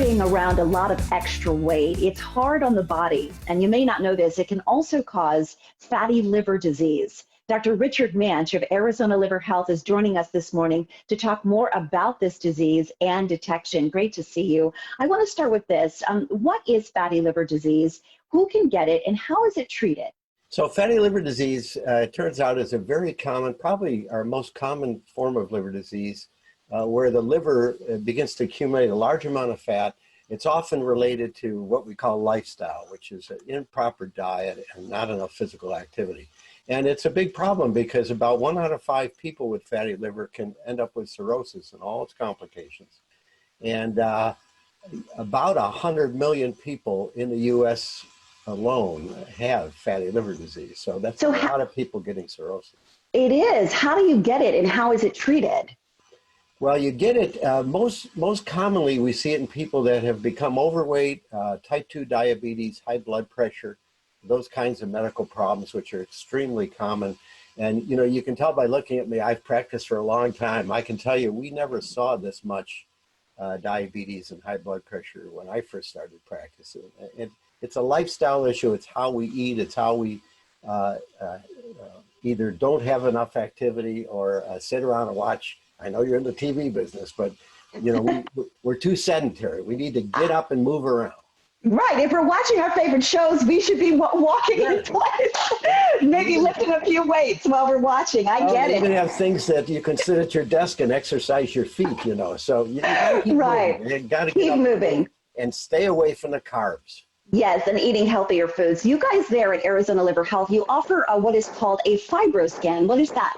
carrying around a lot of extra weight, it's hard on the body. And you may not know this, it can also cause fatty liver disease. Dr. Richard Manch of Arizona Liver Health is joining us this morning to talk more about this disease and detection. Great to see you. I want to start with this. What is fatty liver disease? Who can get it, and how is it treated? So fatty liver disease, it turns out, is a very common, probably our most common form of liver disease, where the liver begins to accumulate a large amount of fat. It's often related to what we call lifestyle, which is an improper diet and not enough physical activity. And it's a big problem because about 1 out of 5 people with fatty liver can end up with cirrhosis and all its complications. And about 100 million people in the U.S. alone have fatty liver disease. So that's a lot of people getting cirrhosis. It is. How do you get it, and how is it treated? Well, you get it, most commonly we see it in people that have become overweight, type 2 diabetes, high blood pressure, those kinds of medical problems, which are extremely common. And, you know, you can tell by looking at me, I've practiced for a long time. I can tell you, we never saw this much diabetes and high blood pressure when I first started practicing. It's a lifestyle issue. It's how we eat. It's how we either don't have enough activity or sit around and watch. I know you're in the TV business, but you know, we're too sedentary. We need to get up and move around. Right. If we're watching our favorite shows, we should be walking in place, maybe lifting a few weights while we're watching. I get it. You even have things that you can sit at your desk and exercise your feet, you know. So you gotta keep moving. You gotta keep moving and stay away from the carbs. Yes, and eating healthier foods. You guys there at Arizona Liver Health, you offer what is called a FibroScan. What is that?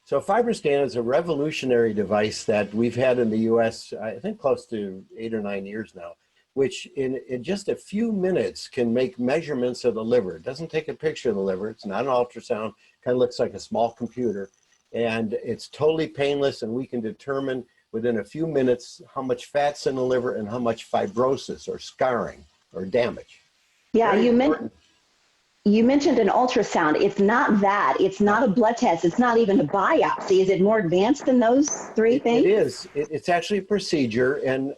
So FibroScan is a revolutionary device that we've had in the U.S., I think close to 8 or 9 years now, which in just a few minutes can make measurements of the liver. It doesn't take a picture of the liver. It's not an ultrasound. Kind of looks like a small computer. And it's totally painless, and we can determine within a few minutes how much fat's in the liver and how much fibrosis or scarring or damage. Yeah, you mentioned an ultrasound. It's not that. It's not a blood test. It's not even a biopsy. Is it more advanced than those three things? It is. It's actually a procedure, and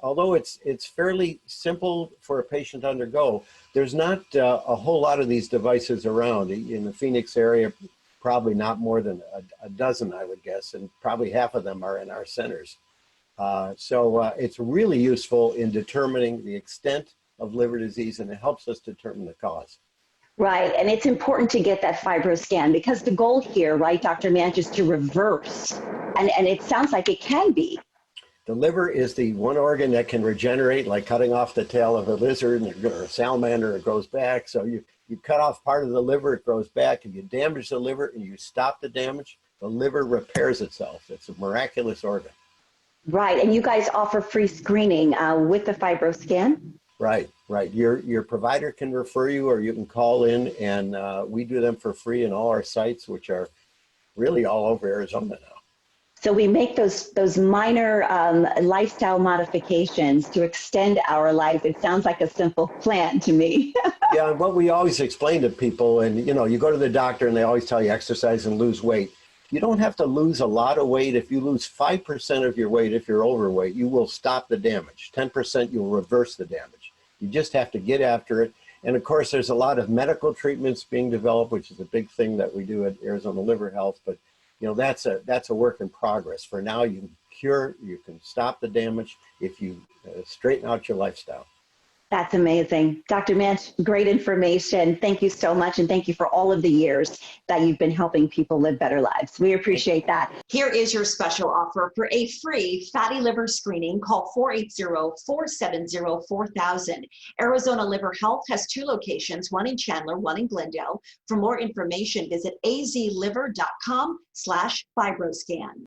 although it's fairly simple for a patient to undergo, there's not a whole lot of these devices around. In the Phoenix area, probably not more than a dozen, I would guess, and probably half of them are in our centers. So it's really useful in determining the extent of liver disease, and it helps us determine the cause. Right, and it's important to get that FibroScan because the goal here, right, Dr. Manch, is to reverse, and it sounds like it can be. The liver is the one organ that can regenerate, like cutting off the tail of a lizard or a salamander, it grows back. So you cut off part of the liver, it grows back. If you damage the liver and you stop the damage, the liver repairs itself. It's a miraculous organ. Right, and you guys offer free screening with the FibroScan? Right. Your provider can refer you, or you can call in, and we do them for free in all our sites, which are really all over Arizona now. So we make those minor lifestyle modifications to extend our life. It sounds like a simple plan to me. Yeah, and what we always explain to people, and you know, you go to the doctor and they always tell you exercise and lose weight. You don't have to lose a lot of weight. If you lose 5% of your weight, if you're overweight, you will stop the damage. 10%, you'll reverse the damage. You just have to get after it. And of course, there's a lot of medical treatments being developed, which is a big thing that we do at Arizona Liver Health. But you know, that's a work in progress. For now, you can cure, you can stop the damage if you straighten out your lifestyle. That's amazing. Dr. Manch, great information. Thank you so much. And thank you for all of the years that you've been helping people live better lives. We appreciate that. Here is your special offer for a free fatty liver screening. Call 480-470-4000. Arizona Liver Health has 2 locations, one in Chandler, one in Glendale. For more information, visit azliver.com/FibroScan.